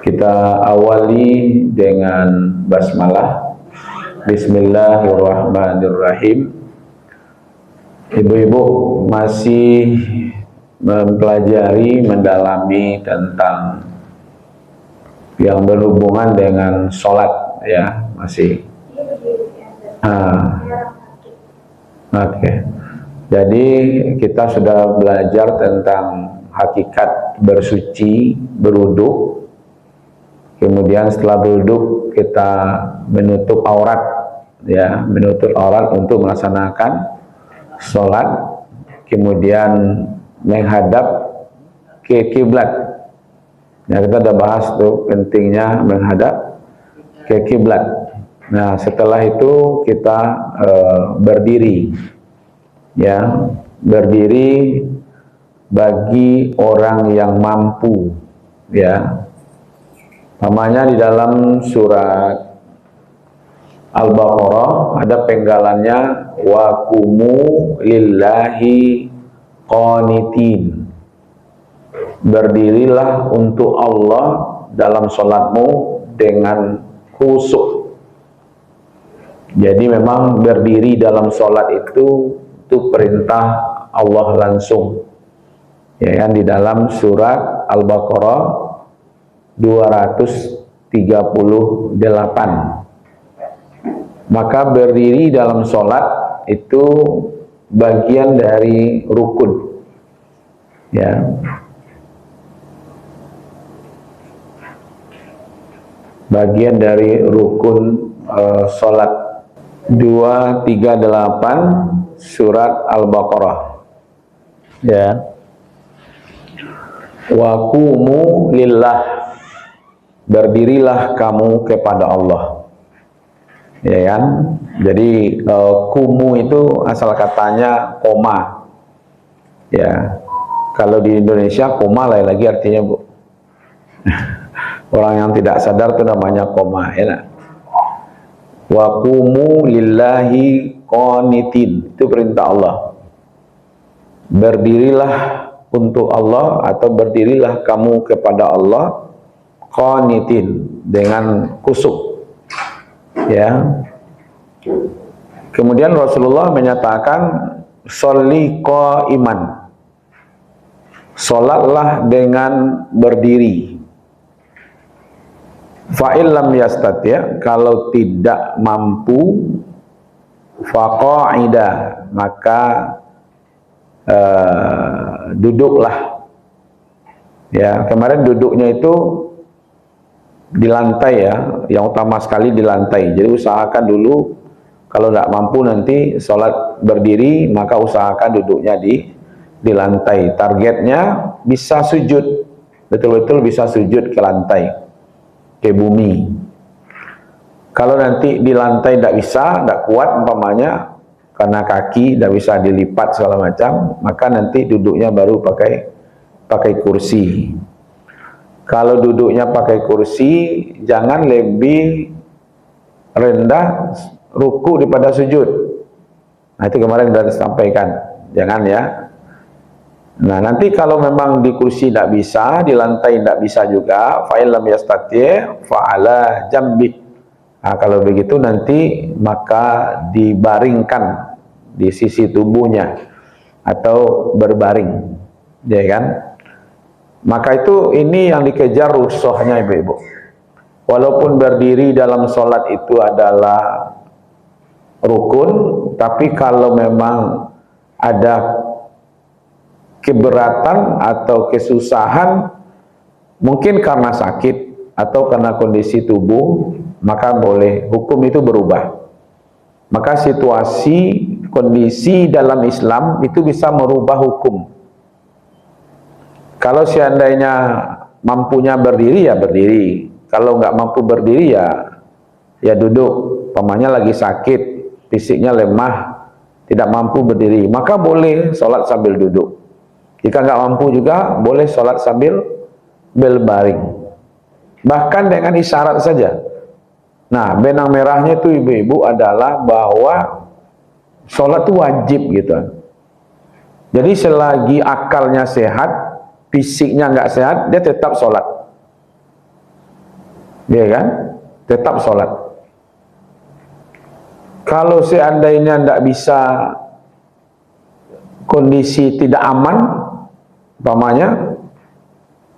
Kita awali dengan basmalah. Bismillahirrahmanirrahim. Ibu-ibu masih mempelajari, mendalami tentang yang berhubungan dengan sholat, ya, masih. Oke. Jadi kita sudah belajar tentang hakikat bersuci, berwudhu. Kemudian setelah berwudhu kita menutup aurat, ya, menutup aurat untuk melaksanakan sholat. Kemudian menghadap ke kiblat. Ya, kita sudah bahas tuh pentingnya menghadap ke kiblat. Nah, setelah itu kita berdiri, ya, berdiri bagi orang yang mampu, ya. Namanya di dalam surat Al-Baqarah ada penggalannya, wa qumu lillahi qanitin. Berdirilah untuk Allah dalam sholatmu dengan khusyuk. Jadi memang berdiri dalam sholat itu perintah Allah langsung, ya kan, di dalam surat Al-Baqarah 238. Maka berdiri dalam sholat itu bagian dari rukun, ya. Bagian dari rukun sholat. 238 surat Al-Baqarah, ya. Wa qumu lillah, berdirilah kamu kepada Allah, ya kan. Jadi kumu itu asal katanya koma, ya. Kalau di Indonesia koma lain lagi artinya, Bu. Orang yang tidak sadar itu namanya koma, ya. Wa qumu lillahi qanitin, itu perintah Allah. Berdirilah untuk Allah atau berdirilah kamu kepada Allah qanitin, dengan khusyuk, ya. Kemudian Rasulullah menyatakan sholli qaiman, sholatlah dengan berdiri. Fa'il lam yastati', kalau tidak mampu, faqa'ida, maka duduklah, ya. Kemarin duduknya itu di lantai, ya, yang utama sekali di lantai. Jadi usahakan dulu, kalau tidak mampu nanti sholat berdiri, maka usahakan duduknya di lantai. Targetnya bisa sujud, betul-betul bisa sujud ke lantai, ke bumi. Kalau nanti di lantai tidak bisa, tidak kuat umpamanya, karena kaki tidak bisa dilipat segala macam, maka nanti duduknya baru pakai kursi. Kalau duduknya pakai kursi, jangan lebih rendah ruku daripada sujud. Nah, itu kemarin sudah disampaikan, jangan, ya. Nah, nanti kalau memang di kursi tidak bisa, di lantai tidak bisa juga, fa'il lam yastati' fa'ala jambi. Nah, kalau begitu nanti maka dibaringkan di sisi tubuhnya atau berbaring, ya kan. Maka itu ini yang dikejar rusuhnya, ibu-ibu. Walaupun berdiri dalam sholat itu adalah rukun, tapi kalau memang ada keberatan atau kesusahan, mungkin karena sakit atau karena kondisi tubuh, maka boleh, hukum itu berubah. Maka situasi, kondisi dalam Islam itu bisa merubah hukum. Kalau seandainya mampunya berdiri, ya berdiri. Kalau nggak mampu berdiri, ya duduk. Pamannya lagi sakit, fisiknya lemah, tidak mampu berdiri, maka boleh sholat sambil duduk. Jika nggak mampu juga, boleh sholat sambil berbaring. Bahkan dengan isyarat saja. Nah, benang merahnya itu, ibu-ibu, adalah bahwa sholat itu wajib, gitu. Jadi selagi akalnya sehat, fisiknya nggak sehat, dia tetap sholat. ya kan? Tetap sholat. Kalau seandainya tidak bisa, kondisi tidak aman, umpamanya,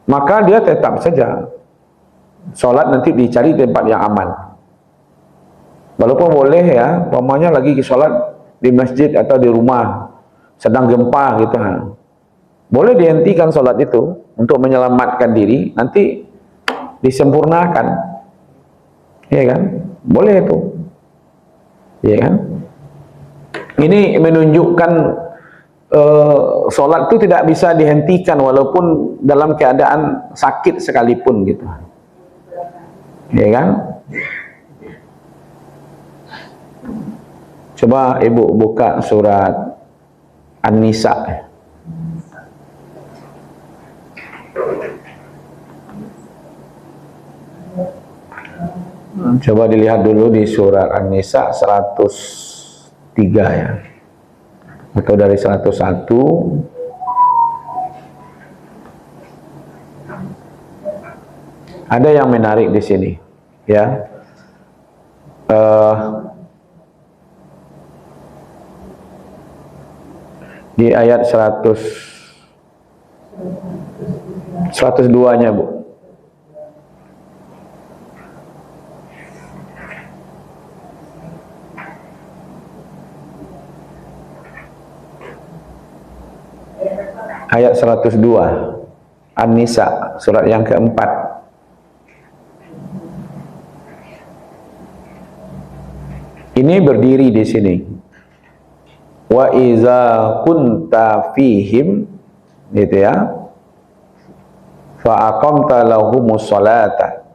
maka dia tetap saja sholat, nanti dicari tempat yang aman. Walaupun boleh ya, umpamanya lagi sholat di masjid atau di rumah, sedang gempa gitu, boleh dihentikan sholat itu untuk menyelamatkan diri, nanti disempurnakan, ya kan? Boleh itu, ya kan? Ini menunjukkan sholat itu tidak bisa dihentikan walaupun dalam keadaan sakit sekalipun gitu, ya kan? Coba ibu buka surat An-Nisa. Coba dilihat dulu di surat An-Nisa 103 ya, atau dari 101. Ada yang menarik di sini ya. Di ayat 102-nya, Bu. Ayat 102 An-Nisa, surat yang keempat. Ini berdiri di sini. Wa iza kunta fihim, gitu ya, fa aqamta lahumus salata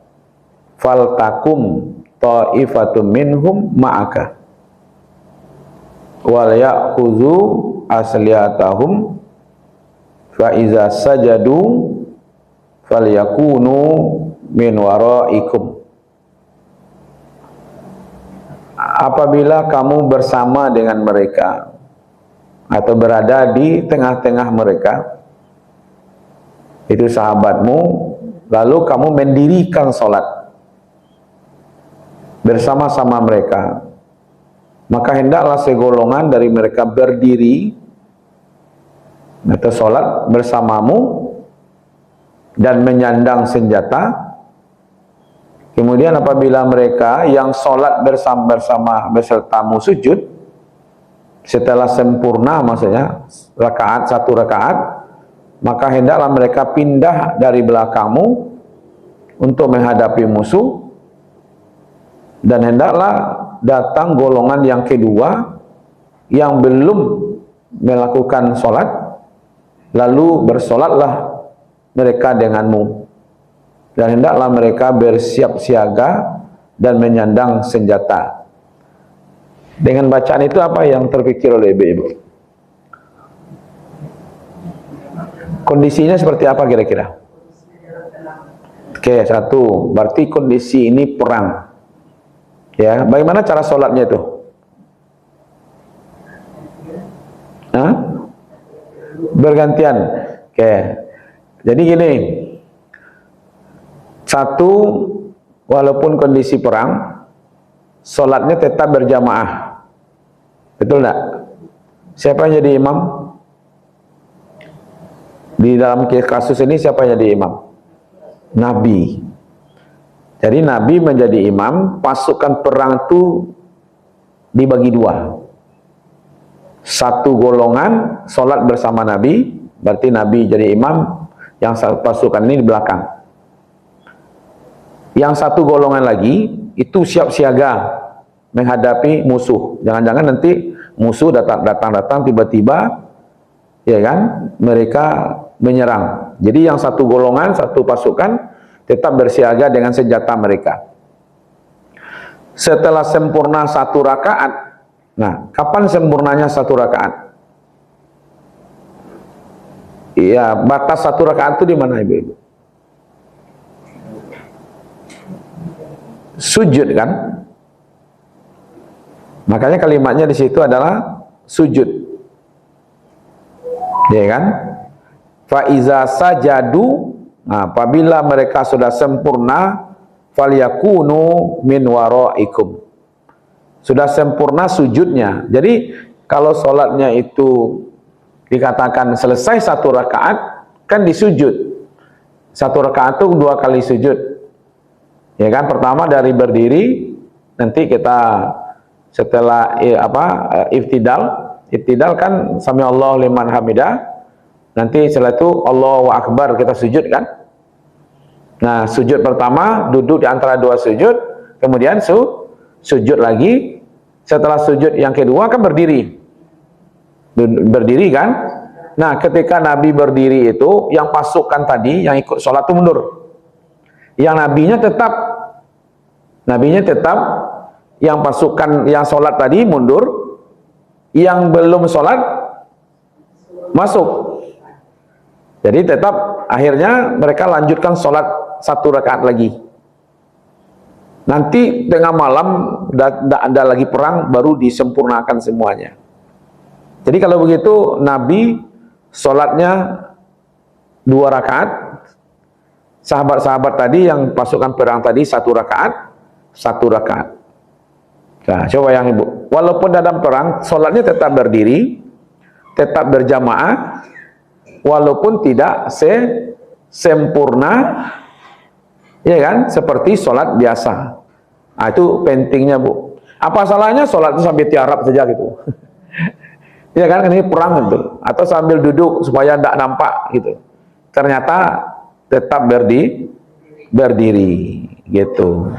faltakum ta'ifatum minhum ma'aka wal ya'khudhu asliyatahum fa iza sajadu falyakunu min waraikum. Apabila kamu bersama dengan mereka atau berada di tengah-tengah mereka, itu sahabatmu, lalu kamu mendirikan sholat bersama-sama mereka, maka hendaklah segolongan dari mereka berdiri atau sholat bersamamu dan menyandang senjata. Kemudian apabila mereka yang sholat bersama besertamu sujud, setelah sempurna, maksudnya satu rakaat, maka hendaklah mereka pindah dari belakangmu untuk menghadapi musuh, dan hendaklah datang golongan yang kedua yang belum melakukan sholat, lalu bersolatlah mereka denganmu, dan hendaklah mereka bersiap siaga dan menyandang senjata. Dengan bacaan itu apa yang terpikir oleh ibu-ibu? Kondisinya seperti apa kira-kira? Oke, satu, berarti kondisi ini perang. Ya, bagaimana cara sholatnya itu? Hah? Bergantian. Oke. Jadi gini. Satu, walaupun kondisi perang, sholatnya tetap berjamaah. Betul enggak? Siapa yang jadi imam? Di dalam kasus ini siapa yang jadi imam? Nabi. Jadi Nabi menjadi imam, pasukan perang itu dibagi dua. Satu golongan sholat bersama Nabi, berarti Nabi jadi imam, yang pasukan ini di belakang. Yang satu golongan lagi, itu siap siaga menghadapi musuh. Jangan-jangan nanti musuh datang tiba-tiba, ya kan, mereka menyerang. Jadi yang satu golongan, satu pasukan tetap bersiaga dengan senjata mereka. Setelah sempurna satu rakaat, nah, kapan sempurnanya satu rakaat? Iya, batas satu rakaat itu di mana, ibu-ibu? Sujud kan? Makanya kalimatnya di situ adalah sujud, ya kan? Fa iza sajadu, nah, apabila mereka sudah sempurna falyakunu min waraikum. Sudah sempurna sujudnya. Jadi kalau sholatnya itu dikatakan selesai 1 rakaat, kan disujud. 1 rakaat itu 2 kali sujud. Ya kan, pertama dari berdiri, nanti kita setelah iftidal kan sami Allahu liman hamidah. Nanti setelah itu Allahu akbar, kita sujud kan. Nah, sujud pertama duduk di antara 2 sujud, kemudian sujud lagi. Setelah sujud yang kedua kan berdiri kan. Nah, ketika Nabi berdiri itu, yang pasukan tadi yang ikut sholat itu mundur. Yang nabinya tetap yang pasukan yang sholat tadi mundur, yang belum sholat masuk. Jadi tetap akhirnya mereka lanjutkan sholat 1 rakaat lagi. Nanti tengah malam tidak ada lagi perang, baru disempurnakan semuanya. Jadi kalau begitu Nabi sholatnya 2 rakaat, sahabat-sahabat tadi yang pasukan perang tadi 1 rakaat, 1 rakaat. Nah, coba yang ibu, walaupun dalam perang sholatnya tetap berdiri, tetap berjamaah, walaupun tidak sempurna, ya kan, seperti sholat biasa. Nah, itu pentingnya Bu. Apa salahnya sholat itu sambil tiarap saja gitu? Ya kan, ini perang gitu. Atau sambil duduk supaya tidak nampak gitu. Ternyata tetap berdiri gitu.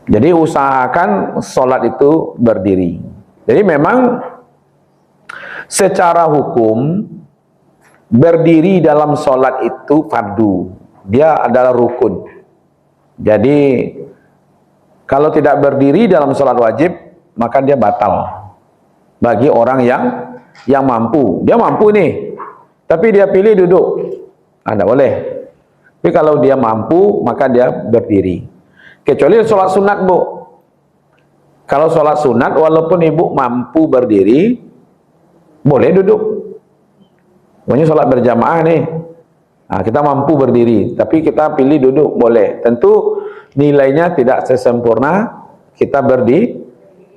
Jadi usahakan sholat itu berdiri. Jadi memang secara hukum berdiri dalam sholat itu fardu. Dia adalah rukun. Jadi kalau tidak berdiri dalam sholat wajib, maka dia batal bagi orang yang mampu. Dia mampu nih, tapi dia pilih duduk, tidak boleh. Tapi kalau dia mampu, maka dia berdiri. Kecuali sholat sunat Bu. Kalau sholat sunat, walaupun ibu mampu berdiri, boleh duduk. Pokoknya sholat berjamaah nih, nah, kita mampu berdiri, tapi kita pilih duduk, boleh. Tentu nilainya tidak sesempurna kita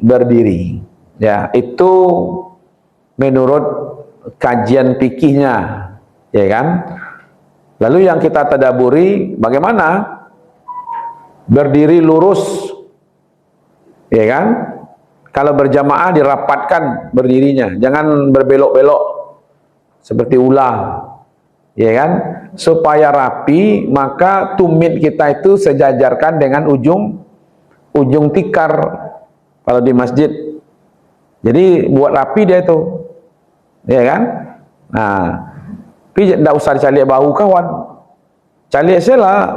berdiri. Ya, itu menurut kajian fikihnya, ya kan? Lalu yang kita tadaburi, bagaimana berdiri lurus, ya kan? Kalau berjamaah dirapatkan berdirinya, jangan berbelok-belok seperti ulah, ya kan? Supaya rapi, maka tumit kita itu sejajarkan dengan ujung tikar kalau di masjid. Jadi buat rapi dia itu, ya kan? Nah, tapi tidak usah dicalik bahu kawan, calik saja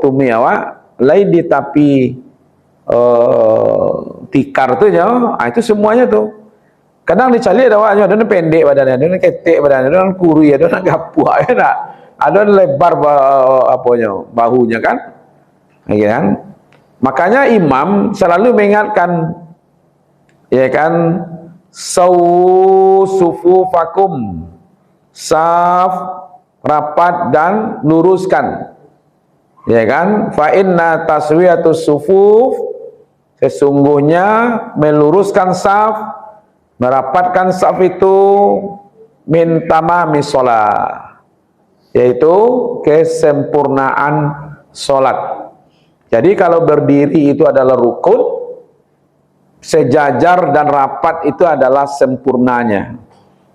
tumi awak lain di tapi tikar tu je. Itu semuanya tu. Kadang dicalik awaknya, ada pendek badannya, ada ketek badannya, ada kurui, ada gapuh, ada lebar bahunya kan, ya kan? Makanya imam selalu mengingatkan, ya kan, sufufakum, saf rapat dan luruskan, ya kan? Fa inna taswiyatus sufuf, sesungguhnya meluruskan saf, merapatkan saf itu min tamami sholat, yaitu kesempurnaan sholat. Jadi kalau berdiri itu adalah rukun, sejajar dan rapat itu adalah sempurnanya.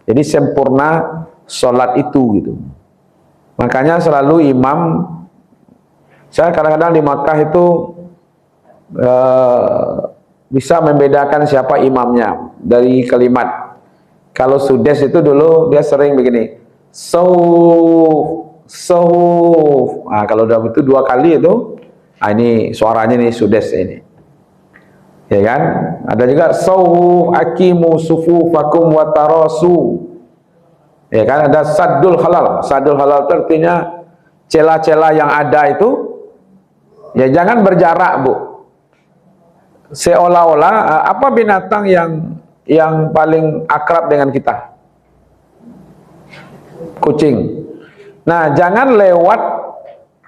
Jadi sempurna sholat itu gitu. Makanya selalu imam, saya kadang-kadang di Makkah itu bisa membedakan siapa imamnya dari kalimat. Kalau Sudes itu dulu dia sering begini, sawf. Nah, kalau udah itu 2 kali itu, ini suaranya nih Sudes ini, ya kan? Ada juga sawf akimu sufufakum wa tarasu, ya kan? Ada saddul halal. Saddul halal itu artinya celah-celah yang ada itu, ya jangan berjarak Bu. Seolah-olah apa binatang yang paling akrab dengan kita? Kucing. Nah, jangan lewat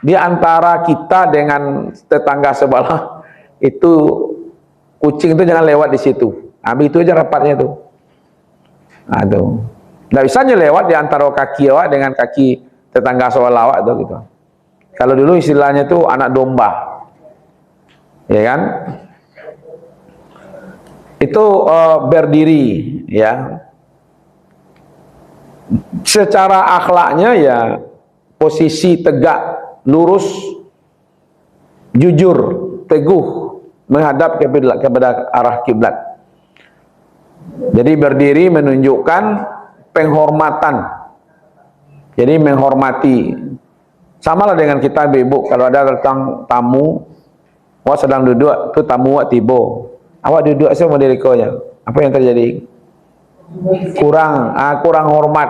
di antara kita dengan tetangga sebelah itu kucing itu jangan lewat di situ. Habis itu aja rapatnya tuh. Aduh. Nggak bisa lewat di antara kaki awak dengan kaki tetangga sebelah awak tuh gitu. Kalau dulu istilahnya tuh anak domba. Ya kan? Itu berdiri ya. Secara akhlaknya ya posisi tegak, lurus, jujur, teguh menghadap kepada arah kiblat. Jadi berdiri menunjukkan penghormatan. Jadi menghormati. Sama lah dengan kita ibu, kalau ada datang tamu, awak sedang duduk, tu tamu awak tiba. Awak duduk saja mau dirikonya. Apa yang terjadi? Kurang hormat.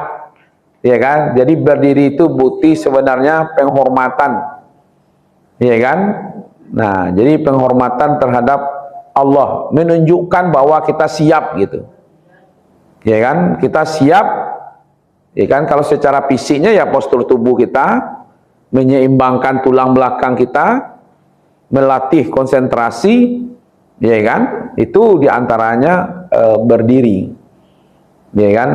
Ya kan? Jadi berdiri itu bukti sebenarnya penghormatan. Ya kan? Nah, jadi penghormatan terhadap Allah menunjukkan bahwa kita siap gitu. Ya kan? Kita siap. Ya kan? Kalau secara fisiknya ya postur tubuh kita menyeimbangkan tulang belakang kita, melatih konsentrasi, ya kan? Itu diantaranya berdiri, ya kan?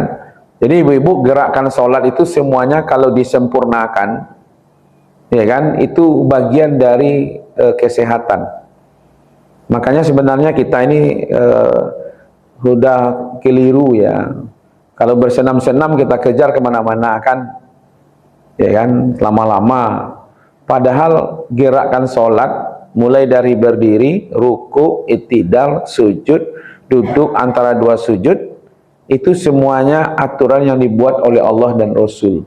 Jadi ibu-ibu gerakan sholat itu semuanya kalau disempurnakan, ya kan? Itu bagian dari kesehatan. Makanya sebenarnya kita ini sudah keliru ya. Kalau bersenam-senam kita kejar kemana-mana kan, ya kan? Lama-lama. Padahal gerakan sholat mulai dari berdiri, ruku, i'tidal, sujud, duduk antara dua sujud, itu semuanya aturan yang dibuat oleh Allah dan Rasul.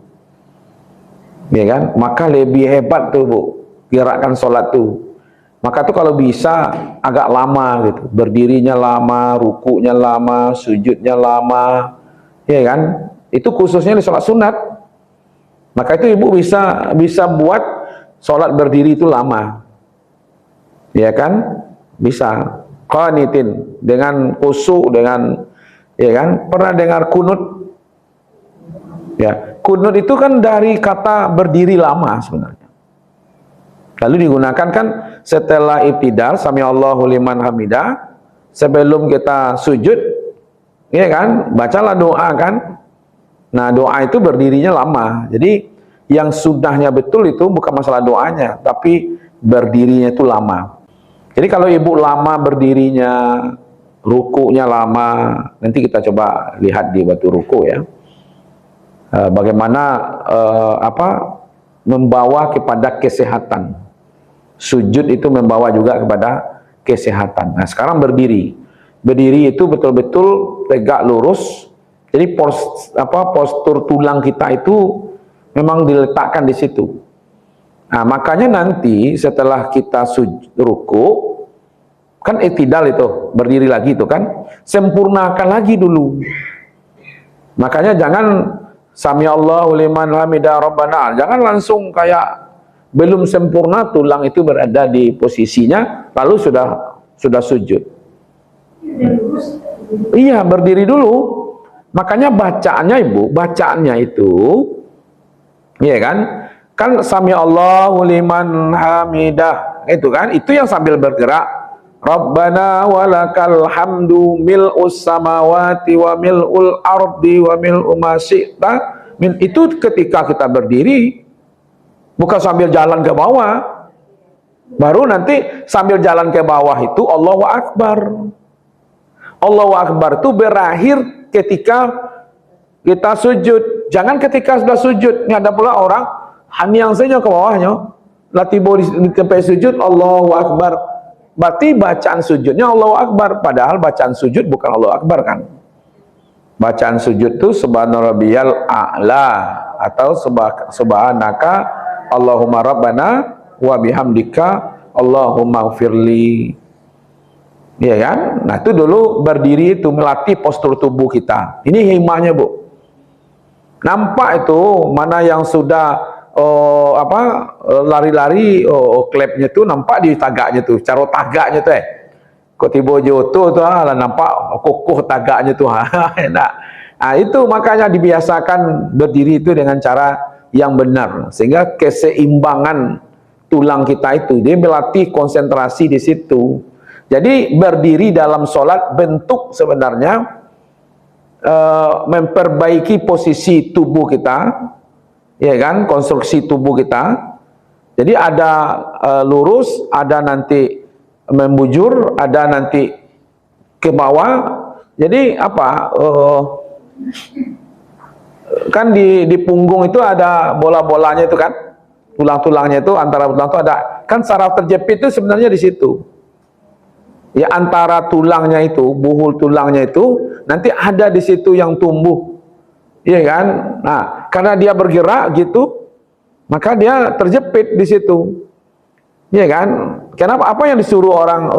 Ya kan? Maka lebih hebat tuh Bu, gerakan sholat tuh. Maka tuh kalau bisa agak lama gitu, berdirinya lama, rukunya lama, sujudnya lama, ya kan? Itu khususnya di sholat sunat. Maka itu ibu bisa buat sholat berdiri itu lama. Ya kan? Bisa. Qanitin, dengan khusyuk, dengan, ya kan? Pernah dengar kunut? Ya, kunut itu kan dari kata berdiri lama sebenarnya. Lalu digunakan kan setelah i'tidal, sami Allahu liman hamidah, sebelum kita sujud, ya kan? Bacalah doa kan? Nah, doa itu berdirinya lama. Jadi yang sunnahnya betul itu bukan masalah doanya, tapi berdirinya itu lama. Jadi kalau ibu lama berdirinya, rukunya lama, nanti kita coba lihat di batu ruku ya. Bagaimana membawa kepada kesehatan. Sujud itu membawa juga kepada kesehatan. Nah, sekarang berdiri. Berdiri itu betul-betul tegak lurus. Jadi postur tulang kita itu memang diletakkan di situ. Nah, makanya nanti setelah kita ruku, kan i'tidal itu, berdiri lagi itu kan, sempurnakan lagi dulu. Makanya jangan sami Allahu liman hamidah rabbana, jangan langsung kayak belum sempurna tulang itu berada di posisinya, lalu sudah sujud. Iya, berdiri dulu. Makanya bacaannya ibu, bacaannya itu, ya kan? Kan sami Allahu liman hamidah, itu kan? Itu yang sambil bergerak. Rabbana walakal hamdu mil'us samawati wa mil'ul ardi wa mil'u ma syi'ta. Itu ketika kita berdiri, bukan sambil jalan ke bawah. Baru nanti sambil jalan ke bawah itu Allahu Akbar. Allahu Akbar itu berakhir ketika kita sujud. Jangan ketika sudah sujud. Ini ada pula orang hanyang saja ke bawahnya. Latibo di tempat sujud Allahu Akbar. Berarti bacaan sujudnya Allahu Akbar. Padahal bacaan sujud bukan Allahu Akbar kan. Bacaan sujud itu subhana rabbiyal a'la atau subhanaka Allahumma rabbana wa bihamdika Allahumma gfirli. Ya kan? Nah, itu dulu berdiri itu melatih postur tubuh kita. Ini hikmahnya, Bu. Nampak itu mana yang sudah lari-lari klepnya tuh nampak di tagaknya tuh, cara tagaknya tuh kok tiba joto tuh lah nampak kokoh tagaknya tuh. Enak. Nah, itu makanya dibiasakan berdiri itu dengan cara yang benar sehingga keseimbangan tulang kita itu. Dia melatih konsentrasi di situ. Jadi berdiri dalam sholat bentuk sebenarnya memperbaiki posisi tubuh kita, ya kan, konstruksi tubuh kita. Jadi ada lurus, ada nanti membujur, ada nanti ke bawah. Jadi apa? Kan di punggung itu ada bola-bolanya itu kan, tulang-tulangnya itu, antara tulang itu ada kan saraf terjepit itu sebenarnya di situ ya, antara tulangnya itu, buhul tulangnya itu nanti ada di situ yang tumbuh, iya kan. Nah karena dia bergerak gitu maka dia terjepit di situ, iya kan. Kenapa? Apa yang disuruh orang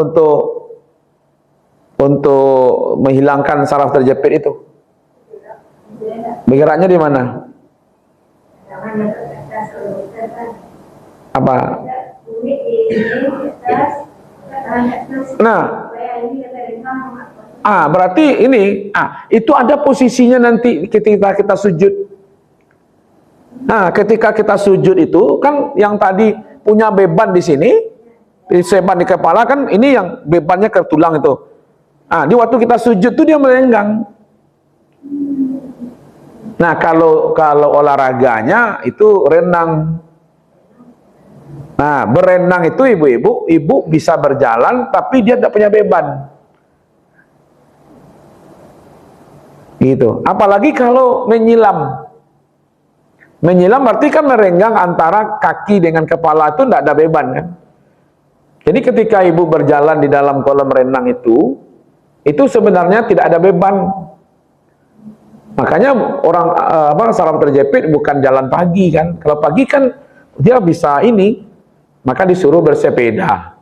untuk menghilangkan saraf terjepit itu? Bergeraknya di mana? Apa? Nah, berarti ini, itu ada posisinya nanti ketika kita sujud. Nah, ketika kita sujud itu kan yang tadi punya beban di sini, beban di kepala kan, ini yang bebannya ke tulang itu. Di waktu kita sujud tuh dia melenggang. Nah, kalau olahraganya itu renang. Nah, berenang itu ibu bisa berjalan tapi dia tidak punya beban. Gitu. Apalagi kalau menyilam. Menyilam berarti kan merenggang antara kaki dengan kepala, itu tidak ada beban kan. Jadi ketika ibu berjalan di dalam kolam renang itu sebenarnya tidak ada beban. Makanya orang saraf terjepit bukan jalan pagi kan. Kalau pagi kan dia bisa ini, maka disuruh bersepeda.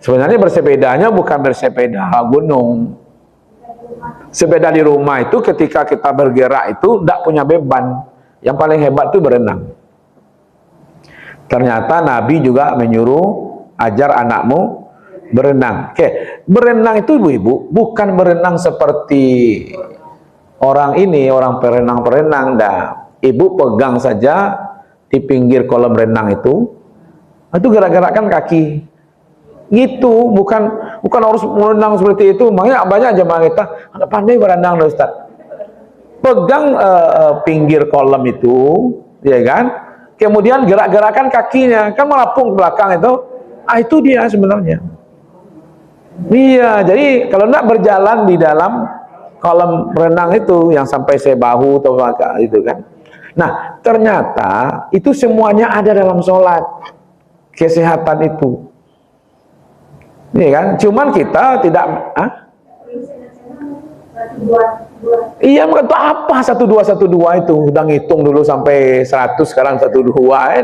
Sebenarnya bersepedanya bukan bersepeda gunung. Sepeda di rumah itu ketika kita bergerak itu tidak punya beban. Yang paling hebat itu berenang. Ternyata Nabi juga menyuruh ajar anakmu berenang. Oke, berenang itu ibu-ibu bukan berenang seperti orang perenang-perenang dah. Ibu pegang saja di pinggir kolam renang itu gerak-gerakkan kaki. Gitu, bukan harus berenang seperti itu. Makanya banyak jemaah kita ada pandai berenang loh Ustaz. Pegang pinggir kolam itu, ya kan? Kemudian gerak-gerakan kakinya, kan melapung ke belakang itu. Itu dia sebenarnya. Iya, jadi kalau enggak berjalan di dalam kolam renang itu yang sampai sebahu atau maka itu kan. Nah, ternyata itu semuanya ada dalam sholat. Kesehatan itu. Iya kan? Cuman kita tidak iya, itu apa 1212 itu? Udah ngitung dulu sampai 100, sekarang 12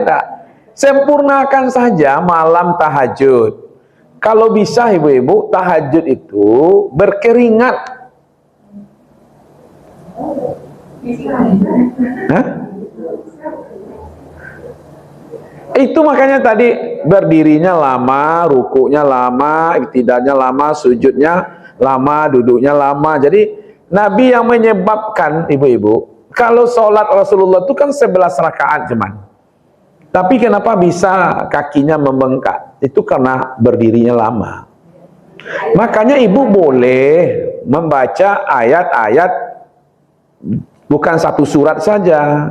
enak. Sempurnakan saja malam tahajud. Kalau bisa ibu-ibu, tahajud itu berkeringat. Itu makanya tadi berdirinya lama, rukuknya lama, iktidalnya lama, sujudnya lama, duduknya lama. Jadi Nabi yang menyebabkan ibu-ibu, kalau sholat Rasulullah itu kan 11 rakaat cuman. Tapi kenapa bisa kakinya membengkak? Itu karena berdirinya lama. Makanya ibu boleh membaca ayat-ayat bukan satu surat saja.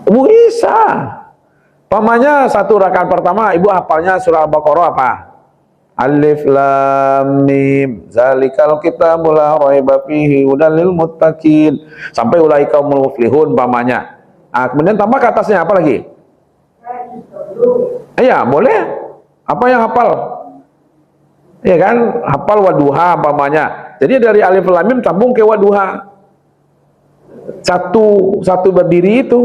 Bisa. Pamannya satu rakaat pertama ibu hafalnya surah Al-Baqarah apa? Alif lam mim zalikal kitabul la raiba fihi hudal lil muttaqin sampai ulaika humul muflihun pamannya. Kemudian tambah ke atasnya apa lagi? Iya, boleh. Apa yang hafal? Iya kan? Hafal waduha pamannya. Jadi dari alif lam mim sambung ke waduha. Satu berdiri itu.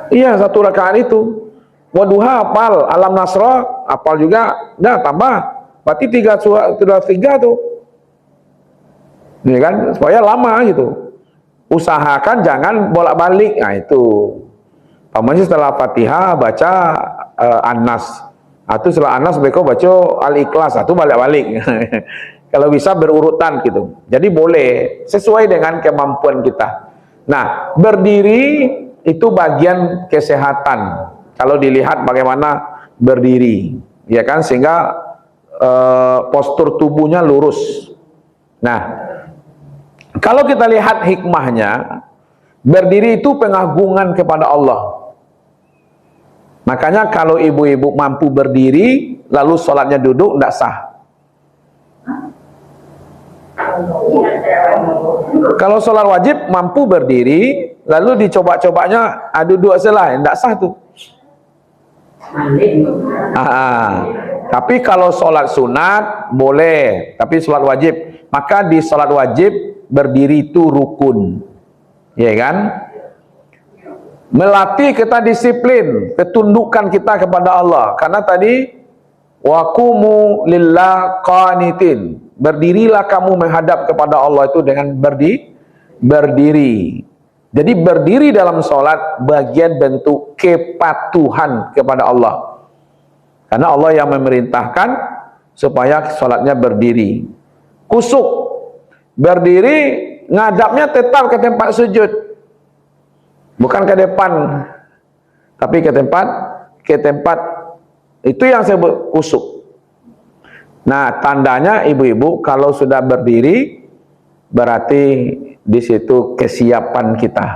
Iya, satu rakaat itu. Waduha hafal, alam nasra hafal juga. Nah, tambah. Berarti 3 tuh. Ini kan supaya lama gitu. Usahakan jangan bolak-balik. Nah, itu. Pamannya setelah Fatihah baca An-Nas. Atau setelah An-Nas mereka baca Al-Ikhlas, itu balik-balik. Kalau bisa berurutan gitu. Jadi boleh sesuai dengan kemampuan kita. Nah, berdiri itu bagian kesehatan. Kalau dilihat bagaimana berdiri, ya kan, sehingga postur tubuhnya lurus. Nah, kalau kita lihat hikmahnya, berdiri itu pengagungan kepada Allah. Makanya kalau ibu-ibu mampu berdiri, lalu sholatnya duduk, tidak sah. Kalau sholat wajib mampu berdiri, lalu dicoba-cobanya duduk salah, tidak sah tuh. Tapi kalau sholat sunat boleh, tapi sholat wajib, maka di sholat wajib berdiri itu rukun, ya kan? Melatih kita disiplin, ketundukan kita kepada Allah. Karena tadi waqumu lillah qanitin, berdirilah kamu menghadap kepada Allah itu dengan berdiri. Jadi berdiri dalam sholat bagian bentuk kepatuhan kepada Allah. Karena Allah yang memerintahkan supaya sholatnya berdiri. Kusuk, berdiri, ngadapnya tetap ke tempat sujud, bukan ke depan, tapi ke tempat itu yang saya sebut kusuk. Nah, tandanya ibu-ibu kalau sudah berdiri berarti di situ kesiapan kita.